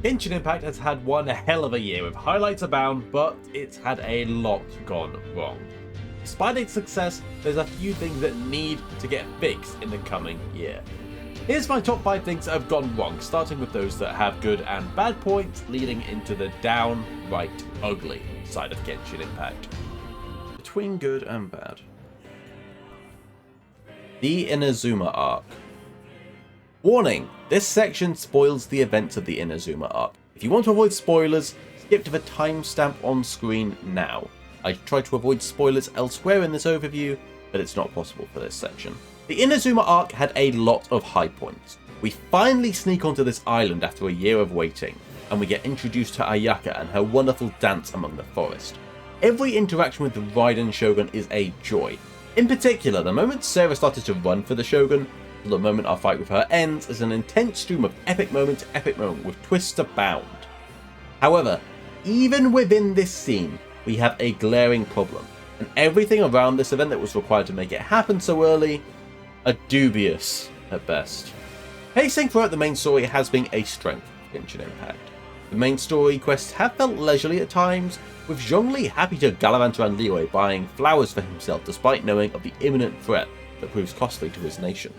Genshin Impact has had one hell of a year with highlights abound, but it's had a lot gone wrong. Despite its success, there's a few things that need to get fixed in the coming year. Here's my top 5 things that have gone wrong, starting with those that have good and bad points, leading into the downright ugly side of Genshin Impact. Between good and bad. The Inazuma Arc. Warning, this section spoils the events of the Inazuma Arc. If you want to avoid spoilers, skip to the timestamp on screen now. I try to avoid spoilers elsewhere in this overview, but it's not possible for this section. The Inazuma Arc had a lot of high points. We finally sneak onto this island after a year of waiting, and we get introduced to Ayaka and her wonderful dance among the forest. Every interaction with the Raiden Shogun is a joy. In particular, the moment Sarah started to run for the Shogun, till the moment our fight with her ends, is an intense stream of epic moment to epic moment with twists abound. However, even within this scene, we have a glaring problem, and everything around this event that was required to make it happen so early are dubious at best. Pacing throughout the main story has been a strength of Genshin Impact. The main story quests have felt leisurely at times, with Zhongli happy to gallivant around Liyue buying flowers for himself despite knowing of the imminent threat that proves costly to his nation.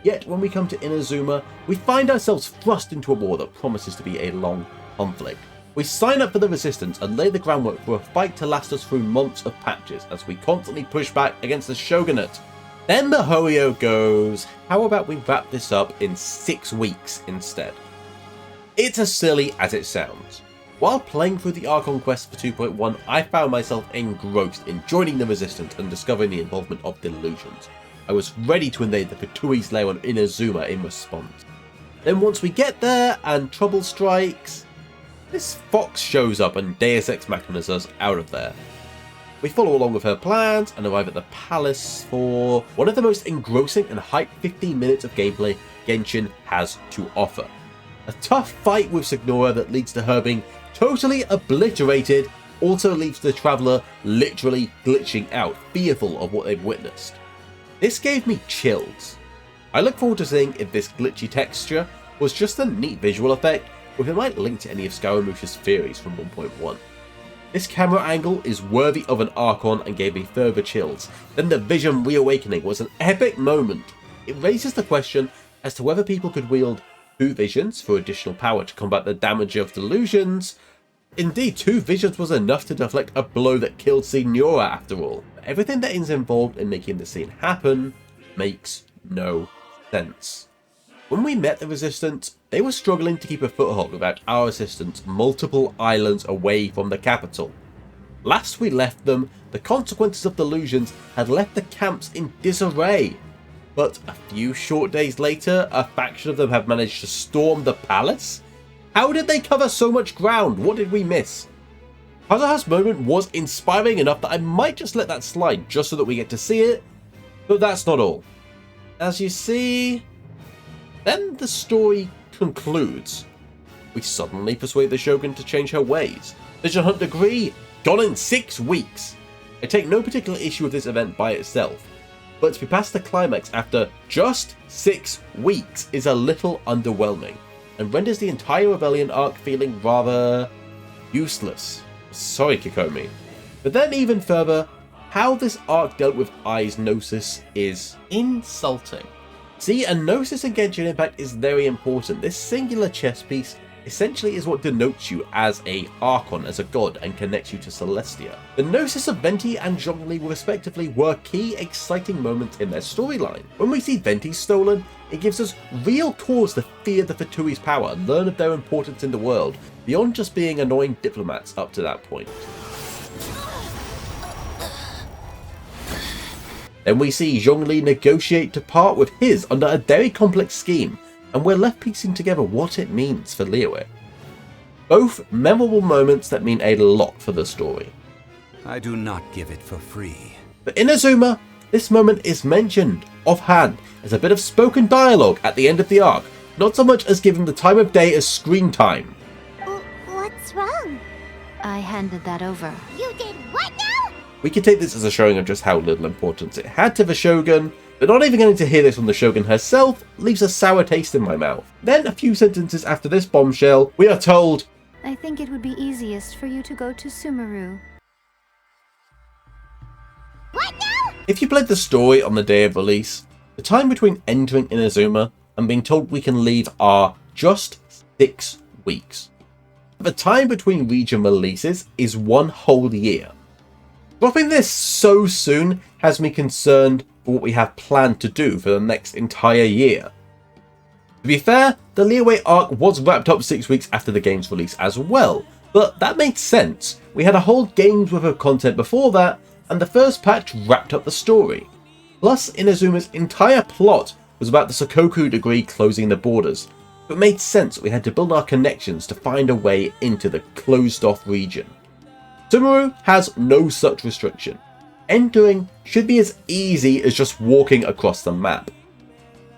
Yet when we come to Inazuma, we find ourselves thrust into a war that promises to be a long conflict. We sign up for the resistance and lay the groundwork for a fight to last us through months of patches as we constantly push back against the Shogunate. Then the Hoyo goes, how about we wrap this up in 6 weeks instead? It's as silly as it sounds. While playing through the Archon quest for 2.1, I found myself engrossed in joining the resistance and discovering the involvement of delusions. I was ready to invade the Fatui's lair on Inazuma in response. Then once we get there and trouble strikes, this fox shows up and Deus Ex Machinas us out of there. We follow along with her plans and arrive at the palace for one of the most engrossing and hype 15 minutes of gameplay Genshin has to offer. A tough fight with Signora that leads to her being totally obliterated also leaves the traveller literally glitching out, fearful of what they've witnessed. This gave me chills. I look forward to seeing if this glitchy texture was just a neat visual effect, or if it might link to any of Scaramouche's theories from 1.1. This camera angle is worthy of an Archon and gave me further chills. Then the Vision reawakening was an epic moment. It raises the question as to whether people could wield 2 visions for additional power to combat the damage of delusions. Indeed, 2 visions was enough to deflect a blow that killed Signora after all. Everything that is involved in making the scene happen makes no sense. When we met the Resistance, they were struggling to keep a foothold without our assistance multiple islands away from the capital. Last we left them, the consequences of delusions had left the camps in disarray. But a few short days later, a faction of them have managed to storm the palace? How did they cover so much ground? What did we miss? Kazuha's moment was inspiring enough that I might just let that slide just so that we get to see it, but that's not all. As you see, then the story concludes. We suddenly persuade the Shogun to change her ways. Vision Hunt degree, gone in 6 weeks. I take no particular issue with this event by itself, but to be past the climax after just 6 weeks is a little underwhelming, and renders the entire Rebellion arc feeling rather useless. Sorry, Kikomi. But then even further, how this arc dealt with Ai's Gnosis is insulting. See, a Gnosis in Genshin Impact is very important. This singular chess piece essentially is what denotes you as a Archon, as a god, and connects you to Celestia. The Gnosis of Venti and Zhongli respectively were key exciting moments in their storyline. When we see Venti stolen, it gives us real cause to fear the Fatui's power and learn of their importance in the world, beyond just being annoying diplomats up to that point. Then we see Zhongli negotiate to part with his under a very complex scheme, and we're left piecing together what it means for Liyue. Both memorable moments that mean a lot for the story. I do not give it for free. But in Inazuma, this moment is mentioned offhand as a bit of spoken dialogue at the end of the arc, not so much as giving the time of day as screen time. What's wrong? I handed that over. You did what now? We can take this as a showing of just how little importance it had to the Shogun, But not even getting to hear this from the Shogun herself leaves a sour taste in my mouth. Then, a few sentences after this bombshell, we are told, I think it would be easiest for you to go to Sumeru. What now? if you played the story on the day of release, the time between entering Inazuma and being told we can leave are just 6 weeks. The time between region releases is 1 whole year. Dropping this so soon has me concerned for what we have planned to do for the next entire year. To be fair, the Leeway arc was wrapped up 6 weeks after the game's release as well, but that makes sense. We had a whole game's worth of content before that, and the first patch wrapped up the story. Plus, Inazuma's entire plot was about the Sakoku degree closing the borders, so it made sense that we had to build our connections to find a way into the closed-off region. Sumeru has no such restriction. Entering should be as easy as just walking across the map.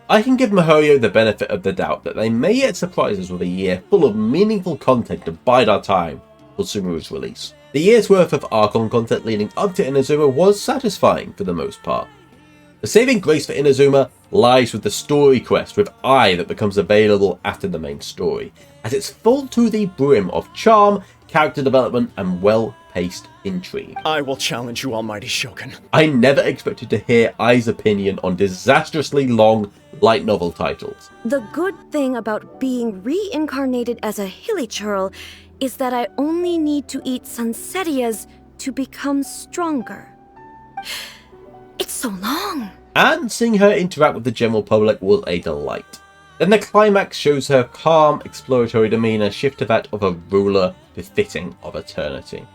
I can give miHoYo the benefit of the doubt that they may yet surprise us with a year full of meaningful content to bide our time for Sumeru's release. The year's worth of Archon content leading up to Inazuma was satisfying for the most part. The saving grace for Inazuma lies with the story quest with Ai that becomes available after the main story, as it's full to the brim of charm, character development, and well-paced intrigue. I will challenge you, Almighty Shogun. I never expected to hear Ai's opinion on disastrously long light novel titles. The good thing about being reincarnated as a hilichurl is that I only need to eat sunsetias to become stronger. It's so long. And seeing her interact with the general public was a delight. Then the climax shows her calm, exploratory demeanour shift to that of a ruler befitting of eternity.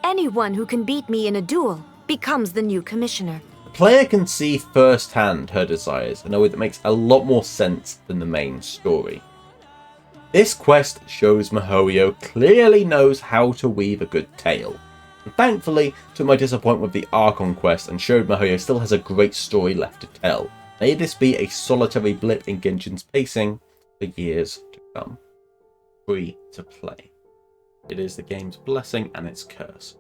Anyone who can beat me in a duel becomes the new commissioner. The player can see firsthand her desires in a way that makes a lot more sense than the main story. This quest shows miHoYo clearly knows how to weave a good tale. And thankfully, took my disappointment with the Archon quest and showed miHoYo still has a great story left to tell. May this be a solitary blip in Genshin's pacing for years to come. Free to play. It is the game's blessing and its curse.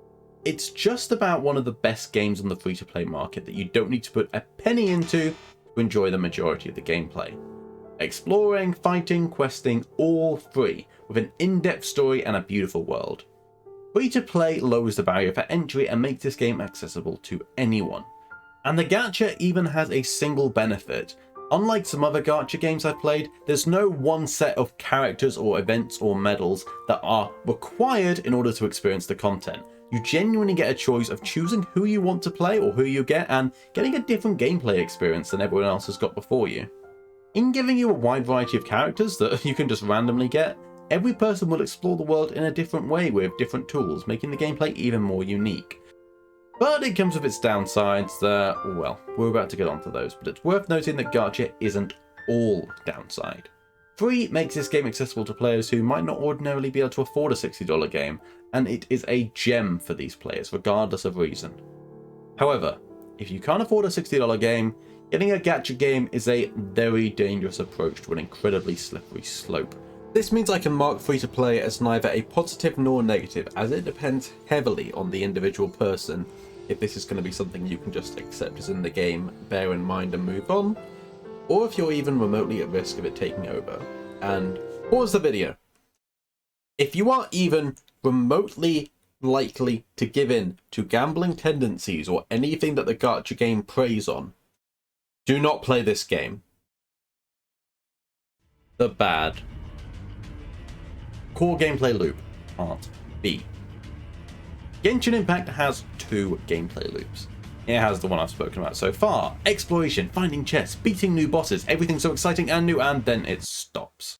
It's just about one of the best games on the free-to-play market that you don't need to put a penny into to enjoy the majority of the gameplay. Exploring, fighting, questing, all free, with an in-depth story and a beautiful world. Free-to-play lowers the barrier for entry and makes this game accessible to anyone. And the gacha even has a single benefit. Unlike some other gacha games I've played, there's no one set of characters or events or medals that are required in order to experience the content. You genuinely get a choice of choosing who you want to play or who you get and getting a different gameplay experience than everyone else has got before you. In giving you a wide variety of characters that you can just randomly get, every person will explore the world in a different way with different tools, making the gameplay even more unique. But it comes with its downsides that, well, we're about to get onto those, but it's worth noting that gacha isn't all downside. Free makes this game accessible to players who might not ordinarily be able to afford a $60 game, and it is a gem for these players, regardless of reason. However, if you can't afford a $60 game, getting a gacha game is a very dangerous approach to an incredibly slippery slope. This means I can mark free-to-play as neither a positive nor negative, as it depends heavily on the individual person if this is going to be something you can just accept as in the game, bear in mind and move on, or if you're even remotely at risk of it taking over. And pause the video. If you are even remotely likely to give in to gambling tendencies or anything that the gacha game preys on, do not play this game. The bad. Core gameplay loop, Part B. Genshin Impact has 2 gameplay loops. It has the one I've spoken about so far. Exploration, finding chests, beating new bosses, everything so exciting and new, and then it stops.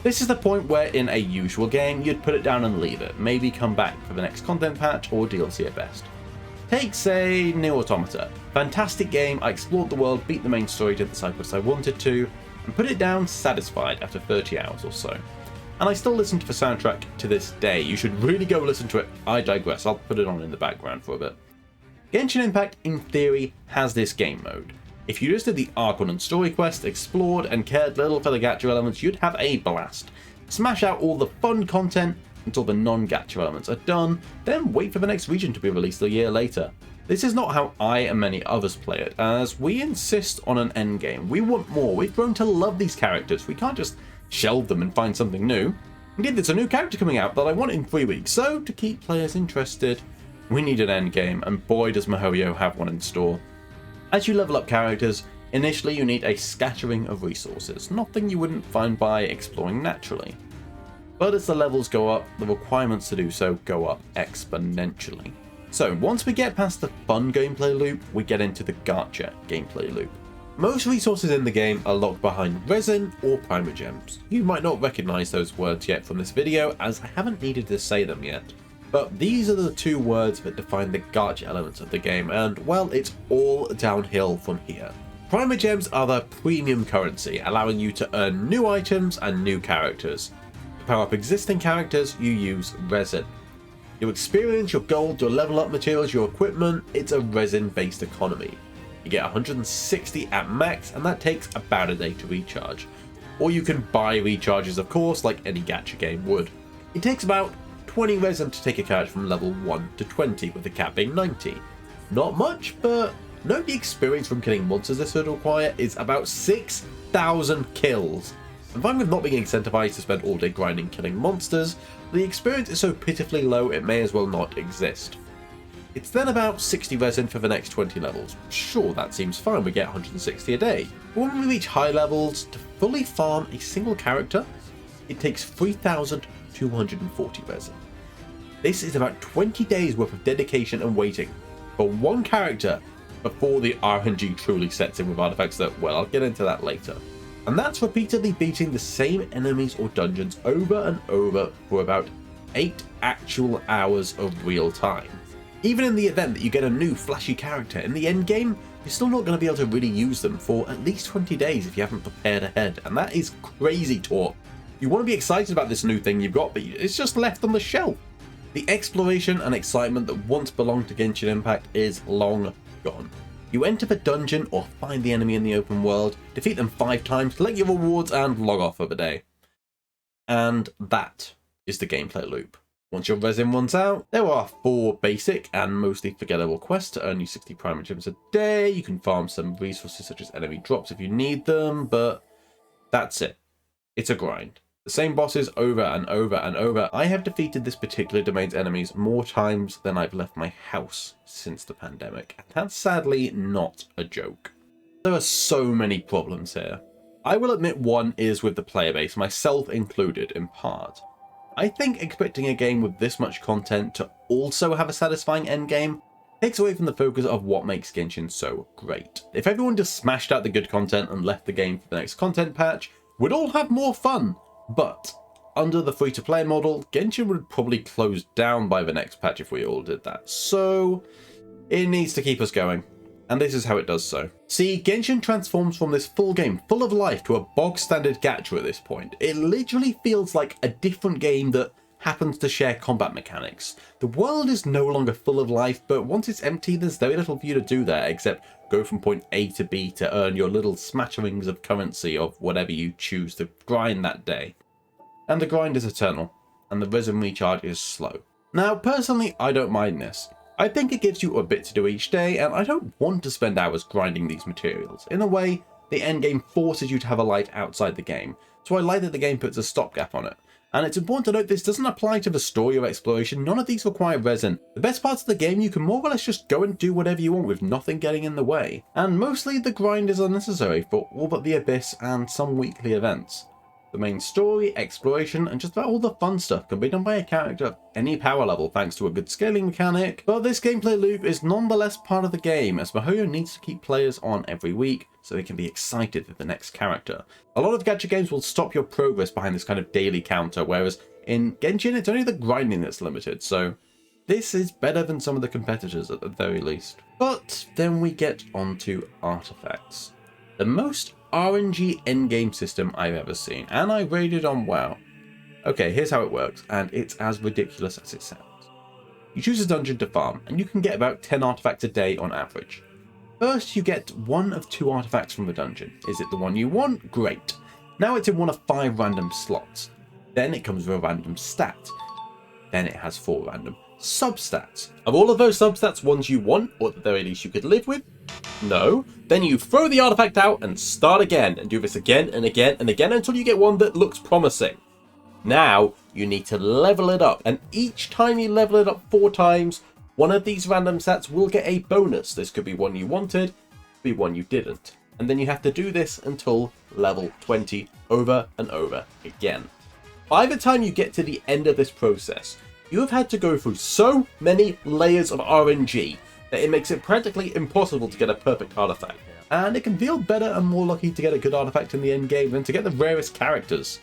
This is the point where in a usual game you'd put it down and leave it, maybe come back for the next content patch or DLC at best. Take, say, Nier Automata. Fantastic game, I explored the world, beat the main story, did the side quests I wanted to, and put it down satisfied after 30 hours or so. And I still listen to the soundtrack to this day. You should really go listen to it. I digress, I'll put it on in the background for a bit. Genshin Impact, in theory, has this game mode. If you just did the Archon and story quest, explored, and cared little for the gacha elements, you'd have a blast. Smash out all the fun content until the non-gacha elements are done, then wait for the next region to be released a year later. This is not how I and many others play it, as we insist on an endgame. We want more. We've grown to love these characters. We can't just shelve them and find something new. Indeed, there's a new character coming out that I want in 3 weeks, so to keep players interested, we need an endgame, and boy does MiHoYo have one in store. As you level up characters, initially you need a scattering of resources, nothing you wouldn't find by exploring naturally. But as the levels go up, the requirements to do so go up exponentially. So once we get past the fun gameplay loop, we get into the gacha gameplay loop. Most resources in the game are locked behind resin or primogems. You might not recognise those words yet from this video, as I haven't needed to say them yet. But these are the 2 words that define the gacha elements of the game, and well, it's all downhill from here. Primogems are the premium currency, allowing you to earn new items and new characters. To power up existing characters, you use resin. Your experience, your gold, your level up materials, your equipment, it's a resin based economy. You get 160 at max, and that takes about a day to recharge. Or you can buy recharges, of course, like any gacha game would. It takes about 20 resin to take a character from level 1 to 20, with the cap being 90. Not much, but note the experience from killing monsters this would require is about 6,000 kills. And fine with not being incentivized to spend all day grinding killing monsters, the experience is so pitifully low it may as well not exist. It's then about 60 resin for the next 20 levels. Sure, that seems fine, we get 160 a day. But when we reach high levels, to fully farm a single character, it takes 3,240 resin. This is about 20 days worth of dedication and waiting for one character before the RNG truly sets in with artifacts that, well, I'll get into that later. And that's repeatedly beating the same enemies or dungeons over and over for about 8 actual hours of real time. Even in the event that you get a new flashy character in the end game, you're still not going to be able to really use them for at least 20 days if you haven't prepared ahead, and that is crazy talk. You want to be excited about this new thing you've got, but it's just left on the shelf. The exploration and excitement that once belonged to Genshin Impact is long gone. You enter the dungeon or find the enemy in the open world, defeat them 5 times, collect your rewards, and log off for the day. And that is the gameplay loop. Once your resin runs out, there are 4 basic and mostly forgettable quests to earn you 60 primogems a day. You can farm some resources such as enemy drops if you need them, but that's it. It's a grind. The same bosses over and over and over. I have defeated this particular domain's enemies more times than I've left my house since the pandemic, and that's sadly not a joke. There are so many problems here. I will admit one is with the player base, myself included in part. I think expecting a game with this much content to also have a satisfying endgame takes away from the focus of what makes Genshin so great. If everyone just smashed out the good content and left the game for the next content patch, we'd all have more fun. But under the free-to-play model, Genshin would probably close down by the next patch if we all did that. So it needs to keep us going. And this is how it does so. See, Genshin transforms from this full game full of life to a bog-standard gacha at this point. It literally feels like a different game that happens to share combat mechanics. The world is no longer full of life, but once it's empty, there's very little for you to do there except go from point A to B to earn your little smatterings of currency of whatever you choose to grind that day. And the grind is eternal, and the resin recharge is slow. Now, personally, I don't mind this. I think it gives you a bit to do each day, and I don't want to spend hours grinding these materials. In a way, the endgame forces you to have a life outside the game, so I like that the game puts a stopgap on it. And it's important to note this doesn't apply to the story or exploration, none of these require resin. The best parts of the game you can more or less just go and do whatever you want with nothing getting in the way. And mostly the grind is unnecessary for all but the Abyss and some weekly events. The main story, exploration, and just about all the fun stuff can be done by a character at any power level thanks to a good scaling mechanic, but this gameplay loop is nonetheless part of the game as MiHoYo needs to keep players on every week so they can be excited for the next character. A lot of gacha games will stop your progress behind this kind of daily counter, whereas in Genshin it's only the grinding that's limited, so this is better than some of the competitors at the very least. But then we get onto artifacts. The most RNG endgame system I've ever seen, and I rated on WoW. Okay, here's how it works, and it's as ridiculous as it sounds. You choose a dungeon to farm, and you can get about 10 artifacts a day on average. First, you get 1 of 2 artifacts from the dungeon. Is it the one you want? Great. Now it's in 1 of 5 random slots. Then it comes with a random stat. Then it has 4 random substats. Are all of those substats ones you want, or at the very least you could live with? No. Then you throw the artifact out and start again, and do this again and again and again until you get one that looks promising. Now, you need to level it up, and each time you level it up 4 times, one of these random stats will get a bonus. This could be one you wanted, could be one you didn't. And then you have to do this until level 20 over and over again. By the time you get to the end of this process, you have had to go through so many layers of RNG that it makes it practically impossible to get a perfect artifact. And it can feel better and more lucky to get a good artifact in the end game than to get the rarest characters.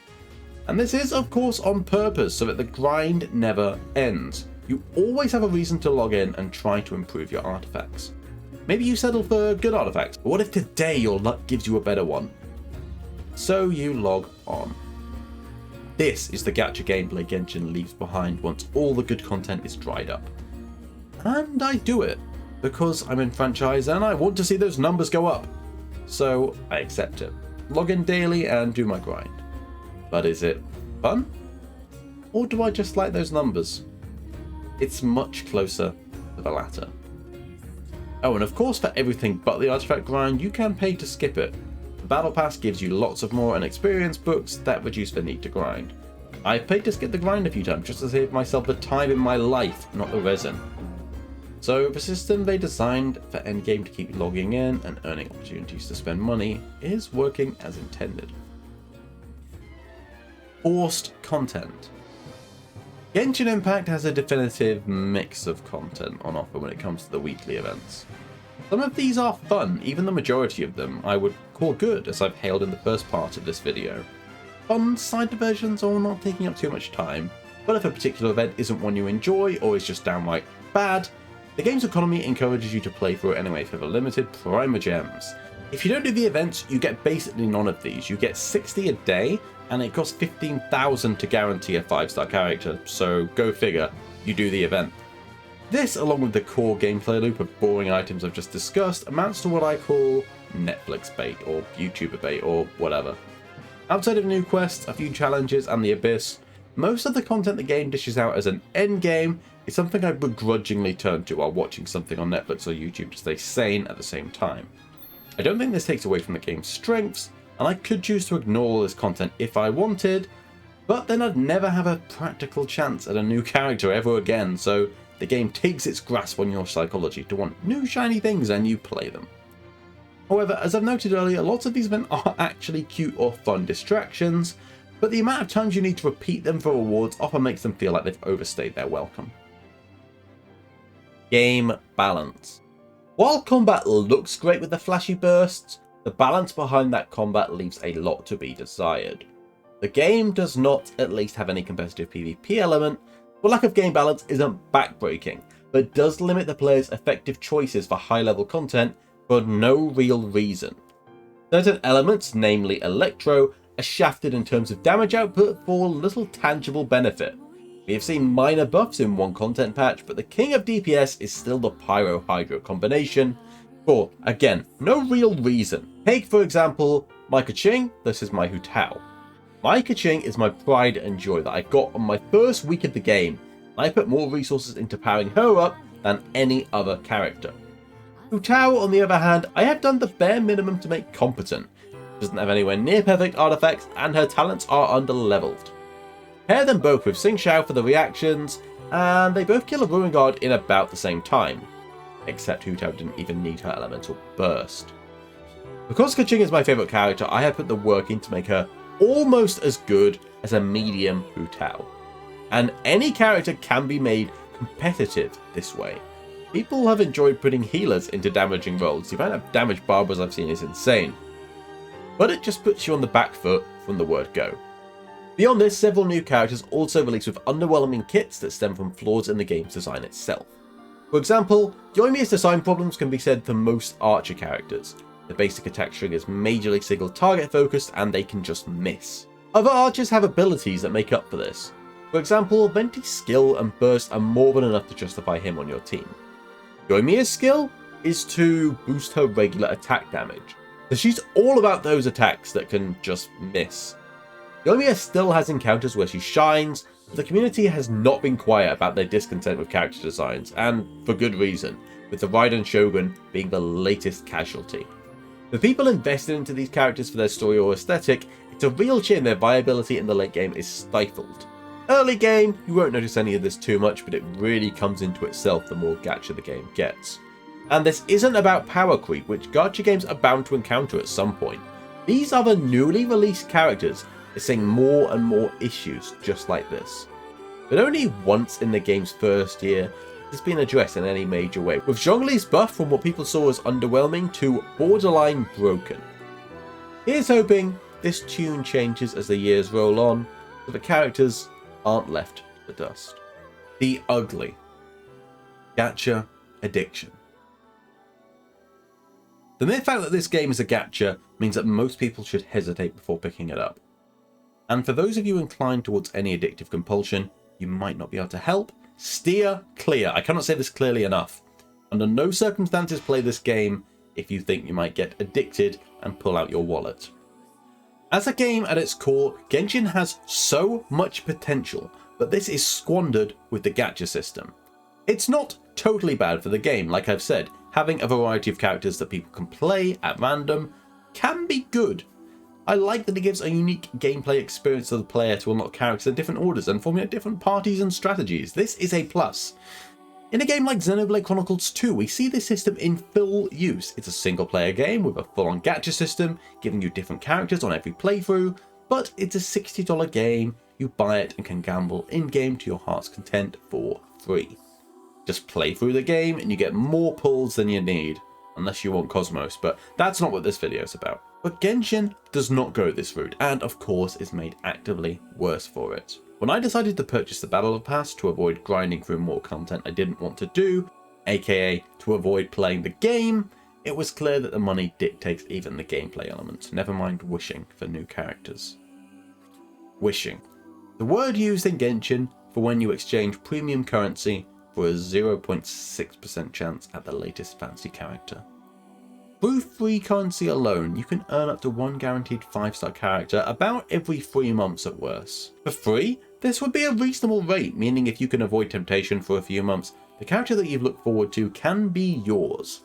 And this is, of course, on purpose, so that the grind never ends. You always have a reason to log in and try to improve your artifacts. Maybe you settle for good artifacts, but what if today your luck gives you a better one? So you log on. This is the gacha gameplay Genshin leaves behind once all the good content is dried up. And I do it, because I'm in franchise and I want to see those numbers go up. So I accept it. Log in daily and do my grind. But is it fun? Or do I just like those numbers? It's much closer to the latter. Oh, and of course for everything but the artifact grind, you can pay to skip it. The Battle Pass gives you lots of more and experience books that reduce the need to grind. I've paid to skip the grind a few times just to save myself the time in my life, not the resin. So the system they designed for endgame to keep logging in and earning opportunities to spend money is working as intended. Forced content. Genshin Impact has a definitive mix of content on offer when it comes to the weekly events. Some of these are fun, even the majority of them I would call good, as I've hailed in the first part of this video. Fun side diversions are not taking up too much time, but if a particular event isn't one you enjoy or is just downright bad, the game's economy encourages you to play through it anyway for the limited Primer Gems. If you don't do the events, you get basically none of these. You get 60 a day, and it costs 15,000 to guarantee a 5-star character, so go figure, you do the event. This, along with the core gameplay loop of boring items I've just discussed, amounts to what I call Netflix bait, or YouTuber bait, or whatever. Outside of new quests, a few challenges, and the Abyss, most of the content the game dishes out as an endgame is something I begrudgingly turn to while watching something on Netflix or YouTube to stay sane at the same time. I don't think this takes away from the game's strengths, and I could choose to ignore all this content if I wanted, but then I'd never have a practical chance at a new character ever again, so the game takes its grasp on your psychology to want new shiny things and you play them. However, as I've noted earlier, lots of these events are actually cute or fun distractions, but the amount of times you need to repeat them for rewards often makes them feel like they've overstayed their welcome. Game balance. While combat looks great with the flashy bursts, the balance behind that combat leaves a lot to be desired. The game does not at least have any competitive PvP element, but lack of game balance isn't backbreaking, but does limit the player's effective choices for high-level content for no real reason. Certain elements, namely Electro, are shafted in terms of damage output for little tangible benefit. We have seen minor buffs in one content patch, but the king of DPS is still the Pyro-Hydro combination for, again, no real reason. Take, for example, my Keqing versus my Hu Tao. My Keqing is my pride and joy that I got on my first week of the game, and I put more resources into powering her up than any other character. Hu Tao, on the other hand, I have done the bare minimum to make competent. She doesn't have anywhere near perfect artifacts, and her talents are under-leveled. Pair them both with Xing Shao for the reactions, and they both kill a Ruin Guard in about the same time. Except Hu Tao didn't even need her elemental burst. Because Keqing is my favourite character, I have put the work in to make her almost as good as a medium Hu Tao. And any character can be made competitive this way. People have enjoyed putting healers into damaging roles. The amount of damage Barbaras I've seen is insane. But it just puts you on the back foot from the word go. Beyond this, several new characters also released with underwhelming kits that stem from flaws in the game's design itself. For example, Yoimiya's design problems can be said for most archer characters. The basic attack string is majorly single target focused and they can just miss. Other archers have abilities that make up for this. For example, Venti's skill and burst are more than enough to justify him on your team. Yoimiya's skill is to boost her regular attack damage, so she's all about those attacks that can just miss. Yoimiya still has encounters where she shines, The community has not been quiet about their discontent with character designs, and for good reason, with the Raiden Shogun being the latest casualty. For people invested into these characters for their story or aesthetic, it's a real shame their viability in the late game is stifled. Early game, you won't notice any of this too much, but it really comes into itself the more gacha the game gets. And this isn't about power creep, which gacha games are bound to encounter at some point. These are the newly released characters seeing more and more issues just like this. But only once in the game's first year has been addressed in any major way, with Zhongli's buff from what people saw as underwhelming to borderline broken. Here's hoping this tune changes as the years roll on, so the characters aren't left for dust. The ugly Gacha Addiction. The mere fact that this game is a gacha means that most people should hesitate before picking it up. And for those of you inclined towards any addictive compulsion, you might not be able to help. Steer clear. I cannot say this clearly enough. Under no circumstances play this game if you think you might get addicted and pull out your wallet. As a game at its core, Genshin has so much potential, but this is squandered with the gacha system. It's not totally bad for the game, like I've said. Having a variety of characters that people can play at random can be good. I like that it gives a unique gameplay experience to the player to unlock characters in different orders and formulate different parties and strategies. This is a plus. In a game like Xenoblade Chronicles 2, we see this system in full use. It's a single player game with a full-on gacha system, giving you different characters on every playthrough, but it's a $60 game. You buy it and can gamble in-game to your heart's content for free. Just play through the game and you get more pulls than you need, unless you want Cosmos, but that's not what this video is about. But Genshin does not go this route, and of course is made actively worse for it. When I decided to purchase the Battle Pass to avoid grinding through more content I didn't want to do, aka to avoid playing the game, it was clear that the money dictates even the gameplay elements, never mind wishing for new characters. Wishing. The word used in Genshin for when you exchange premium currency for a 0.6% chance at the latest fancy character. Through free currency alone, you can earn up to one guaranteed 5-star character about every 3 months at worst. For free, this would be a reasonable rate, meaning if you can avoid temptation for a few months, the character that you've looked forward to can be yours.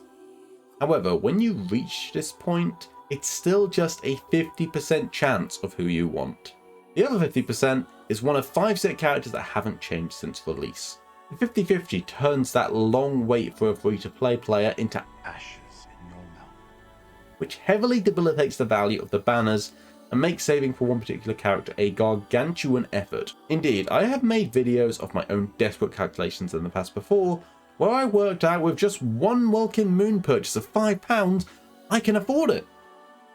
However, when you reach this point, it's still just a 50% chance of who you want. The other 50% is one of 5 set characters that haven't changed since release. The 50-50 turns that long wait for a free-to-play player into ashes in your mouth, which heavily debilitates the value of the banners and makes saving for one particular character a gargantuan effort. Indeed, I have made videos of my own desperate calculations in the past before, where I worked out with just one Welkin Moon purchase of £5, I can afford it.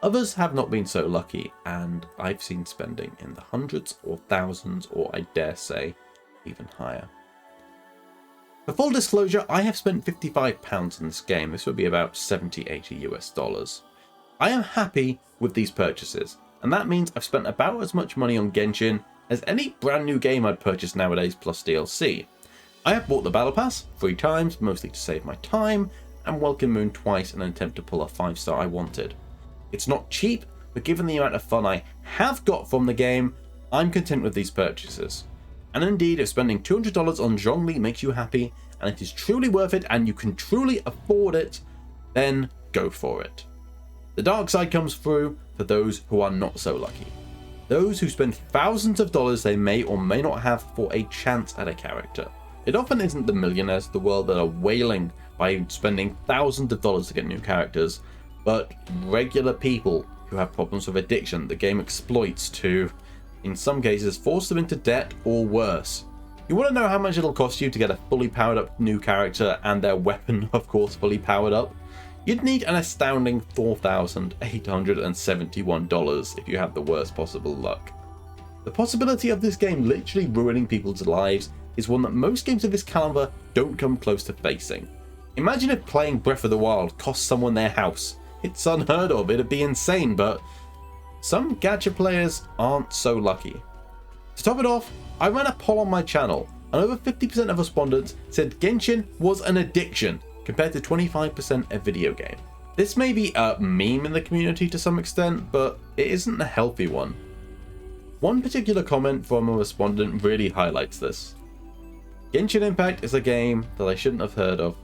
Others have not been so lucky, and I've seen spending in the hundreds or thousands, or I dare say, even higher. For full disclosure, I have spent £55 in this game. This would be about $70–80 US. I am happy with these purchases, and that means I've spent about as much money on Genshin as any brand new game I'd purchase nowadays plus DLC. I have bought the Battle Pass 3 times, mostly to save my time, and Welkin Moon twice in an attempt to pull a 5-star I wanted. It's not cheap, but given the amount of fun I have got from the game, I'm content with these purchases. And indeed, if spending $200 on Zhongli makes you happy, and it is truly worth it, and you can truly afford it, then go for it. The dark side comes through for those who are not so lucky. Those who spend thousands of dollars they may or may not have for a chance at a character. It often isn't the millionaires of the world that are wailing by spending thousands of dollars to get new characters, but regular people who have problems with addiction the game exploits to, in some cases, force them into debt or worse. You want to know how much it'll cost you to get a fully powered up new character and their weapon, of course, fully powered up? You'd need an astounding $4,871 if you had the worst possible luck. The possibility of this game literally ruining people's lives is one that most games of this caliber don't come close to facing. Imagine if playing Breath of the Wild cost someone their house. It's unheard of, it'd be insane, but some gacha players aren't so lucky. To top it off, I ran a poll on my channel, and over 50% of respondents said Genshin was an addiction, compared to 25% a video game. This may be a meme in the community to some extent, but it isn't a healthy one. One particular comment from a respondent really highlights this. Genshin Impact is a game that I shouldn't have heard of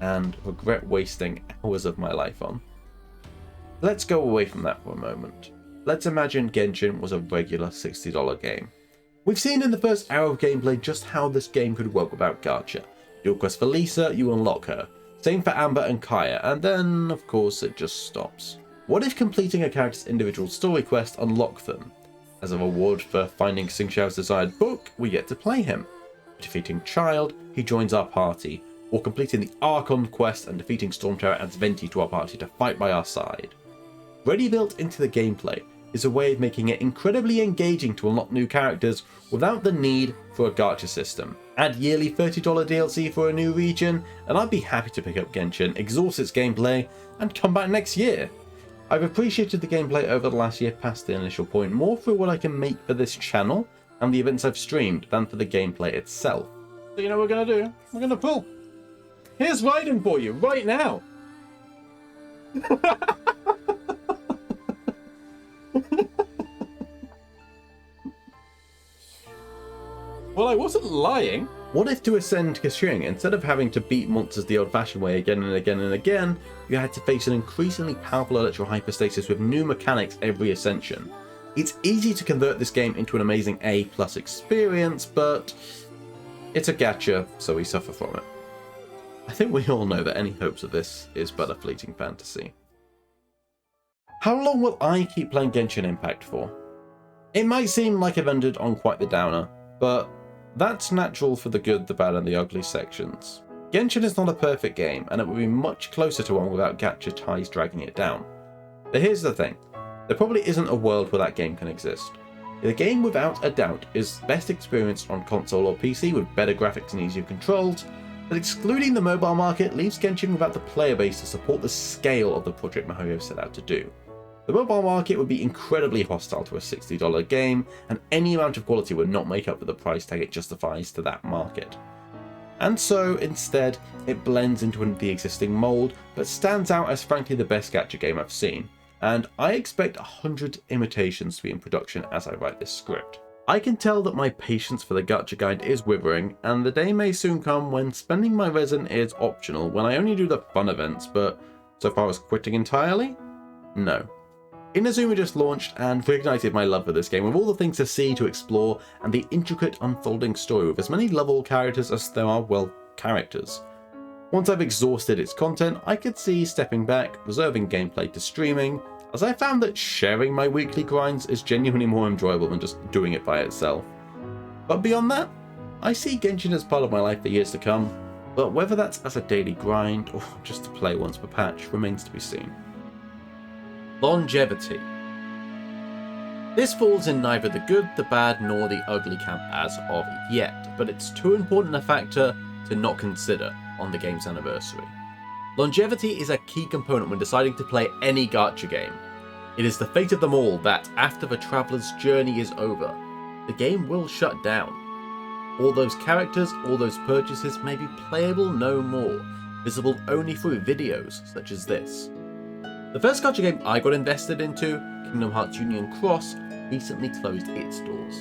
and regret wasting hours of my life on. Let's go away from that for a moment. Let's imagine Genshin was a regular $60 game. We've seen in the first hour of gameplay just how this game could work without gacha. Do a quest for Lisa, you unlock her. Same for Amber and Kaya, and then, of course, it just stops. What if completing a character's individual story quest unlocked them? As a reward for finding Xingqiao's desired book, we get to play him. Defeating Child, he joins our party, or completing the Archon quest and defeating Stormterror adds Venti to our party to fight by our side. Ready built into the gameplay is a way of making it incredibly engaging to unlock new characters without the need for a gacha system. Add yearly $30 DLC for a new region, and I'd be happy to pick up Genshin, exhaust its gameplay, and come back next year. I've appreciated the gameplay over the last year past the initial point more for what I can make for this channel and the events I've streamed than for the gameplay itself. So you know what we're going to do? We're going to pull. Here's Raiden for you, right now! Well, I wasn't lying. What if to ascend Keqing, instead of having to beat monsters the old-fashioned way again and again and again, you had to face an increasingly powerful electro hyperstasis with new mechanics every ascension? It's easy to convert this game into an amazing A+ experience, but it's a gacha, so we suffer from it. I think we all know that any hopes of this is but a fleeting fantasy. How long will I keep playing Genshin Impact for? It might seem like I've ended on quite the downer, but that's natural for the good, the bad, and the ugly sections. Genshin is not a perfect game, and it would be much closer to one without gacha ties dragging it down. But here's the thing, there probably isn't a world where that game can exist. The game, without a doubt, is best experienced on console or PC with better graphics and easier controls, but excluding the mobile market leaves Genshin without the player base to support the scale of the project miHoYo set out to do. The mobile market would be incredibly hostile to a $60 game, and any amount of quality would not make up for the price tag it justifies to that market. And so, instead, it blends into the existing mold, but stands out as frankly the best gacha game I've seen, and I expect 100 imitations to be in production as I write this script. I can tell that my patience for the gacha guide is withering, and the day may soon come when spending my resin is optional when I only do the fun events, but so far as quitting entirely? No. Inazuma just launched and reignited my love for this game with all the things to see, to explore, and the intricate unfolding story with as many lovable characters as there are, well, characters. Once I've exhausted its content, I could see stepping back, reserving gameplay to streaming, as I found that sharing my weekly grinds is genuinely more enjoyable than just doing it by itself. But beyond that, I see Genshin as part of my life for years to come, but whether that's as a daily grind or just to play once per patch remains to be seen. Longevity. This falls in neither the good, the bad, nor the ugly camp as of yet, but it's too important a factor to not consider on the game's anniversary. Longevity is a key component when deciding to play any gacha game. It is the fate of them all that, after the traveller's journey is over, the game will shut down. All those characters, all those purchases may be playable no more, visible only through videos such as this. The first gacha game I got invested into, Kingdom Hearts Union Cross, recently closed its doors.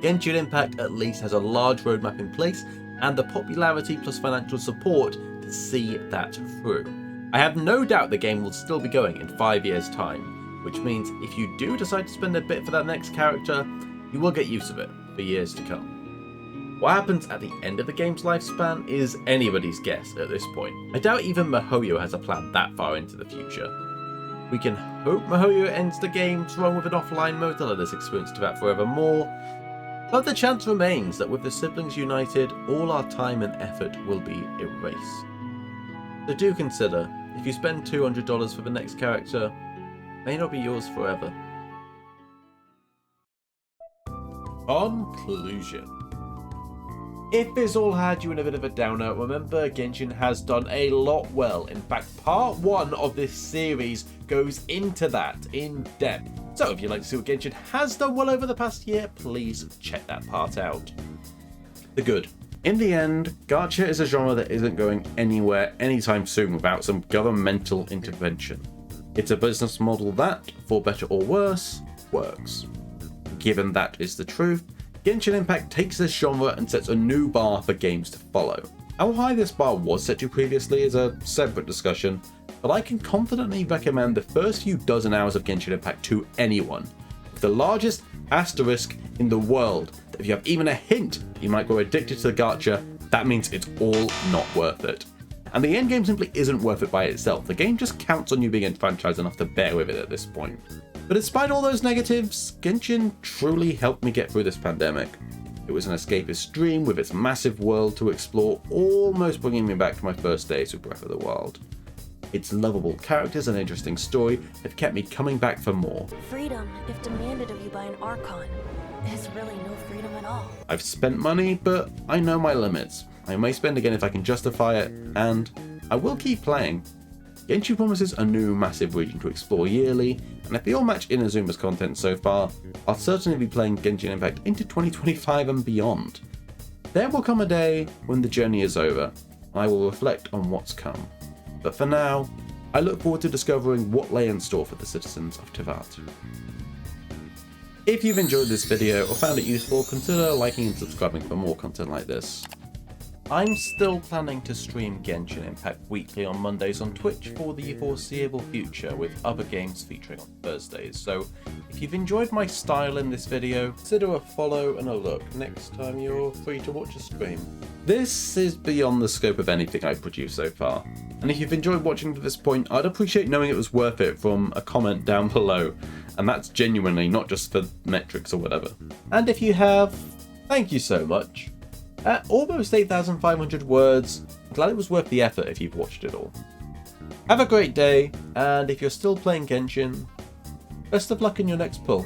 Genshin Impact at least has a large roadmap in place and the popularity plus financial support to see that through. I have no doubt the game will still be going in 5 years' time, which means if you do decide to spend a bit for that next character, you will get use of it for years to come. What happens at the end of the game's lifespan is anybody's guess at this point. I doubt even miHoYo has a plan that far into the future. We can hope miHoYo ends the game's run with an offline mode to let us experience that forevermore, but the chance remains that with the siblings united, all our time and effort will be erased. So do consider, if you spend $200 for the next character, it may not be yours forever. Conclusion. If this all had you in a bit of a downer, remember Genshin has done a lot well. In fact, part 1 of this series goes into that in depth. So if you'd like to see what Genshin has done well over the past year, please check that part out. The good. In the end, gacha is a genre that isn't going anywhere anytime soon without some governmental intervention. It's a business model that, for better or worse, works. given that is the truth, Genshin Impact takes this genre and sets a new bar for games to follow. How high this bar was set to previously is a separate discussion, but I can confidently recommend the first few dozen hours of Genshin Impact to anyone, with the largest asterisk in the world that if you have even a hint that you might grow addicted to the gacha, that means it's all not worth it. And the endgame simply isn't worth it by itself. The game just counts on you being enfranchised enough to bear with it at this point. But despite all those negatives, Genshin truly helped me get through this pandemic. It was an escapist dream with its massive world to explore, almost bringing me back to my first days with Breath of the Wild. Its lovable characters and interesting story have kept me coming back for more. Freedom, if demanded of you by an Archon, is really no freedom at all. I've spent money, but I know my limits. I may spend again if I can justify it, and I will keep playing. Genshin promises a new massive region to explore yearly, and if they all match Inazuma's content so far, I'll certainly be playing Genshin Impact into 2025 and beyond. There will come a day when the journey is over, and I will reflect on what's come. But for now, I look forward to discovering what lay in store for the citizens of Teyvat. If you've enjoyed this video or found it useful, consider liking and subscribing for more content like this. I'm still planning to stream Genshin Impact weekly on Mondays on Twitch for the foreseeable future, with other games featuring on Thursdays, so if you've enjoyed my style in this video, consider a follow and a look next time you're free to watch a stream. This is beyond the scope of anything I've produced so far, and if you've enjoyed watching to this point, I'd appreciate knowing it was worth it from a comment down below, and that's genuinely not just for metrics or whatever. And if you have, thank you so much. At almost 8,500 words, I'm glad it was worth the effort if you've watched it all. Have a great day, and if you're still playing Genshin, best of luck in your next pull.